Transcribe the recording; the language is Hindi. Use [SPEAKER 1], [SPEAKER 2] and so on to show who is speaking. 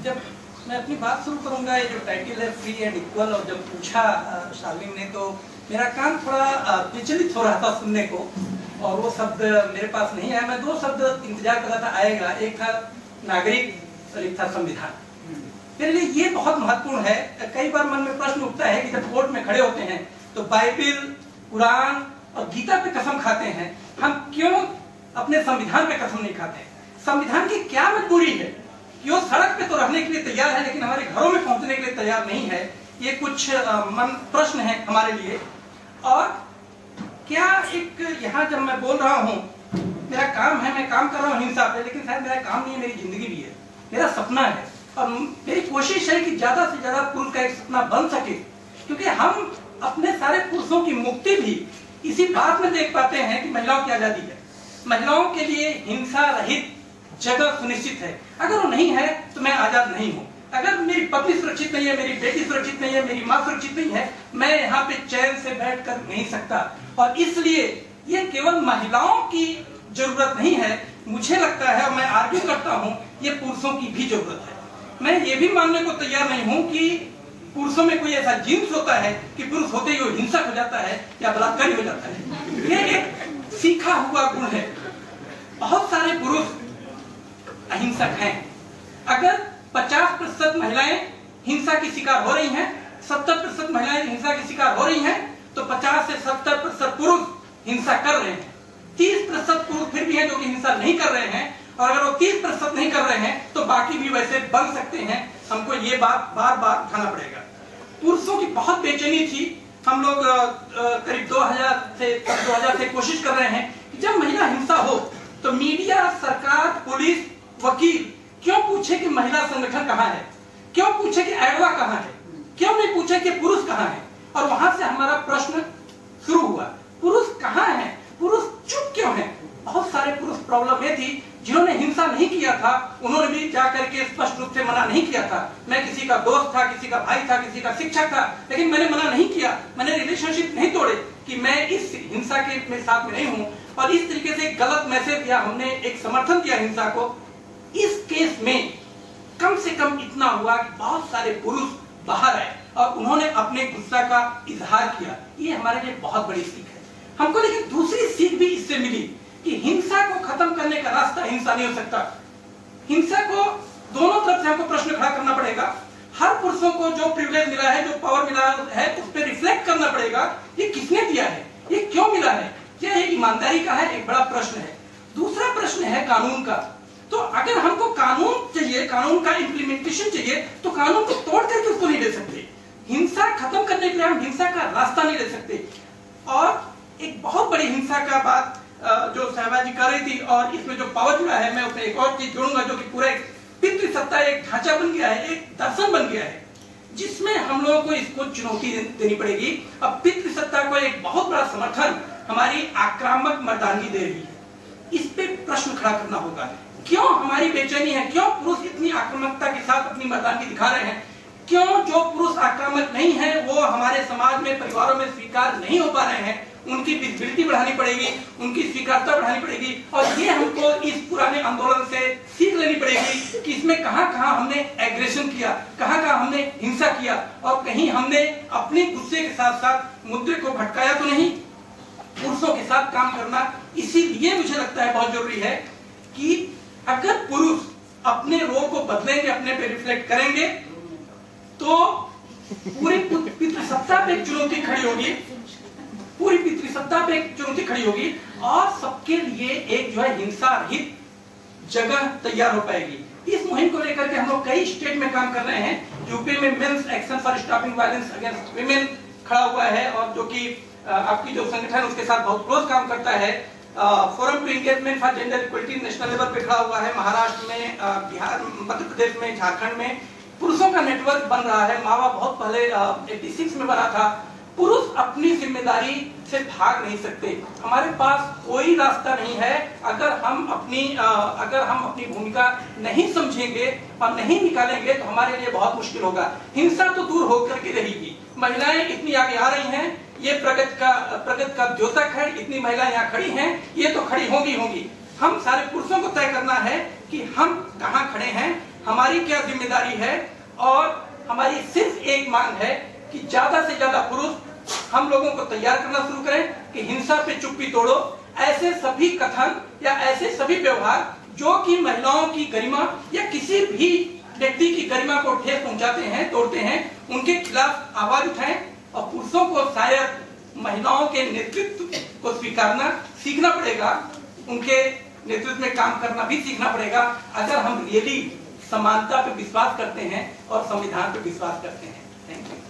[SPEAKER 1] जब मैं अपनी बात शुरू करूंगा, ये जो टाइटल है फ्री एंड इक्वल, और जब पूछा शालिनी ने तो मेरा कान थोड़ा विचलित हो रहा था सुनने को, और वो शब्द मेरे पास नहीं आया। मैं दो शब्द इंतजार कर रहा था आएगा, एक था नागरिक और एक था संविधान। मेरे लिए ये बहुत महत्वपूर्ण है। कई बार मन में प्रश्न उठता है कि जब कोर्ट में खड़े होते हैं तो बाइबिल, कुरान और गीता पे कसम खाते हैं, हम क्यों अपने संविधान पे कसम नहीं खाते? संविधान की क्या मजबूरी है कि वो सड़क पे तो रहने के लिए तैयार है लेकिन हमारे घरों में पहुंचने के लिए तैयार नहीं है? ये कुछ मन प्रश्न है हमारे लिए। और क्या एक यहाँ जब मैं बोल रहा हूँ, मेरा काम है, मैं काम कर रहा हूँ हिंसा पे, लेकिन शायद मेरा काम नहीं है, मेरी जिंदगी भी है, मेरा सपना है, और मेरी कोशिश है कि ज्यादा से ज्यादा पुरुष का एक सपना बन सके, क्योंकि हम अपने सारे पुरुषों की मुक्ति भी इसी बात में देख पाते हैं कि महिलाओं की आजादी है, महिलाओं के लिए हिंसा रहित जगह सुनिश्चित है। अगर वो नहीं है तो मैं आजाद नहीं हूँ। अगर मेरी पत्नी सुरक्षित नहीं है, मेरी बेटी सुरक्षित नहीं है, मेरी माँ सुरक्षित नहीं है, मैं यहाँ पे चैन से बैठ कर नहीं सकता। और इसलिए ये केवल महिलाओं की जरूरत नहीं है, मुझे लगता है, मैं आर्ग्यू करता हूँ, ये पुरुषों की भी जरूरत है। मैं ये भी मानने को तैयार नहीं हूँ कि पुरुषों में कोई ऐसा जीन्स होता है कि पुरुष होते ही वो हिंसक हो जाता है या बलात्कारी हो जाता है। ये एक सीखा हुआ गुण है। बहुत सारे पुरुष अहिंसक हैं। अगर 50% महिलाएं हिंसा की शिकार हो रही हैं, 70% महिलाएं हिंसा की शिकार हो रही हैं, तो 50 से 70% पुरुष हिंसा कर रहे हैं। 30% पुरुष फिर भी हैं जो कि हिंसा नहीं कर रहे हैं, और अगर वो 30% नहीं कर रहे हैं तो बाकी भी वैसे बन सकते हैं। हमको ये बात बार बार उठाना पड़ेगा। पुरुषों की बहुत बेचैनी थी। हम लोग करीब 2000 से कोशिश कर रहे हैं कि जब महिला हिंसा हो तो मीडिया, सरकार, पुलिस, वकील क्यों पूछे कि महिला संगठन कहाँ है, क्यों पूछे कि एडवा कहाँ है, क्यों नहीं पूछे कि पुरुष कहाँ है। और वहां से हमारा प्रश्न शुरू हुआ, पुरुष कहाँ है, पुरुष चुप क्यों है। बहुत सारे पुरुष प्रॉब्लम ये थी जिन्होंने हिंसा नहीं किया था, उन्होंने भी जाकर के स्पष्ट रूप से मना नहीं किया था। मैं किसी का दोस्त था, किसी का भाई था, किसी का शिक्षक था, लेकिन मैंने मना नहीं किया, मैंने रिलेशनशिप नहीं तोड़े कि मैं इस हिंसा के साथ में नहीं हूँ। और इस तरीके से गलत मैसेज दिया, हमने एक समर्थन दिया हिंसा को। इस केस में कम से कम इतना हुआ कि बहुत सारे पुरुष बाहर आए और उन्होंने अपने गुस्सा का इजहार किया। ये हमारे लिए बहुत बड़ी सीख है हमको। लेकिन दूसरी सीख भी इससे मिली कि हिंसा को खत्म करने का रास्ता हिंसा नहीं हो सकता। हिंसा को दोनों तरफ से हमको प्रश्न खड़ा करना पड़ेगा। हर पुरुषों को जो प्रिविलेज मिला है, जो पावर मिला है, उस पर रिफ्लेक्ट करना पड़ेगा, ये किसने दिया है, ये क्यों मिला है, क्या ये ईमानदारी का है, एक बड़ा प्रश्न है। दूसरा प्रश्न है कानून का। तो अगर हमको कानून चाहिए, कानून का इम्प्लीमेंटेशन चाहिए, तो कानून को तोड़ करके उसको नहीं दे सकते। हिंसा खत्म करने के लिए हम हिंसा का रास्ता नहीं ले सकते। और एक बहुत बड़ी हिंसा का बात जो सहबा जी कर रही थी, और इसमें जो पावर जुड़ा है, मैं उसमें एक और चीज जोड़ूंगा जो कि पूरा एक पितृसत्ता एक ढांचा बन गया है, एक दर्शन बन गया है, जिसमें हम लोगों को इसको चुनौती देनी पड़ेगी। अब पितृसत्ता को एक बहुत बड़ा समर्थन हमारी आक्रामक मर्दानगी दे रही है। इस पे प्रश्न खड़ा करना होगा, क्यों हमारी बेचैनी है, क्यों पुरुष इतनी आक्रामकता के साथ अपनी मर्दानगी दिखा रहे हैं, क्यों जो पुरुष आक्रामक नहीं है वो हमारे समाज में, परिवारों में स्वीकार नहीं हो पा रहे हैं। उनकी विजिबिलिटी बढ़ानी पड़ेगी, उनकी स्वीकारता बढ़ानी पड़ेगी। और ये हमको इस पुराने आंदोलन से सीख लेनी पड़ेगी कि इसमें कहां-कहां हमने एग्रेशन किया, कहां-कहां हमने हिंसा किया, और कहीं हमने अपने गुस्से के साथ साथ मुद्दे को भटकाया तो नहीं। पुरुषों के साथ काम करना इसीलिए मुझे लगता है बहुत जरूरी है कि अगर पुरुष अपने रोल को बदलेंगे, अपने पे रिफ्लेक्ट करेंगे, तो पूरी पितृसत्ता पे एक चुनौती खड़ी होगी, पूरी पितृसत्ता पे एक चुनौती खड़ी होगी, और सबके लिए एक जो है हिंसा रहित जगह तैयार हो पाएगी। इस मुहिम को लेकर के हम लोग कई स्टेट में काम कर रहे हैं। यूपी में men's action for stopping violence against women खड़ा हुआ है, और जो कि आपकी जो संगठन उसके साथ बहुत क्लोज काम करता है। Forum to engagement for gender equality national level पे खड़ा हुआ है। महाराष्ट्र में, बिहार, मध्य प्रदेश में, झारखंड में पुरुषों का नेटवर्क बन रहा है। मावा बहुत पहले 86 में बना था। पुरुष अपनी जिम्मेदारी से भाग नहीं सकते। हमारे पास कोई रास्ता नहीं है। अगर हम अपनी भूमिका नहीं समझेंगे और नहीं निकालेंगे तो हमारे लिए बहुत मुश्किल होगा। हिंसा तो दूर होकर के रहेगी। महिलाएं इतनी आगे आ रही हैं, ये प्रगति का द्योतक है। इतनी महिलाएं यहाँ खड़ी हैं, ये तो खड़ी होंगी। हम सारे पुरुषों को तय करना है कि हम कहाँ खड़े हैं। हमारी क्या जिम्मेदारी है, और हमारी सिर्फ एक मांग है कि ज्यादा से ज्यादा पुरुष हम लोगों को तैयार करना शुरू करें कि हिंसा पे चुप्पी तोड़ो। ऐसे सभी कथन या ऐसे सभी व्यवहार जो कि महिलाओं की गरिमा या किसी भी व्यक्ति की गरिमा को ठेस पहुंचाते हैं, तोड़ते हैं, उनके खिलाफ आवाज उठाएं। और पुरुषों को शायद महिलाओं के नेतृत्व को स्वीकारना सीखना पड़ेगा, उनके नेतृत्व में काम करना भी सीखना पड़ेगा, अगर हम रियली समानता पे विश्वास करते हैं और संविधान पे विश्वास करते हैं। Thank you.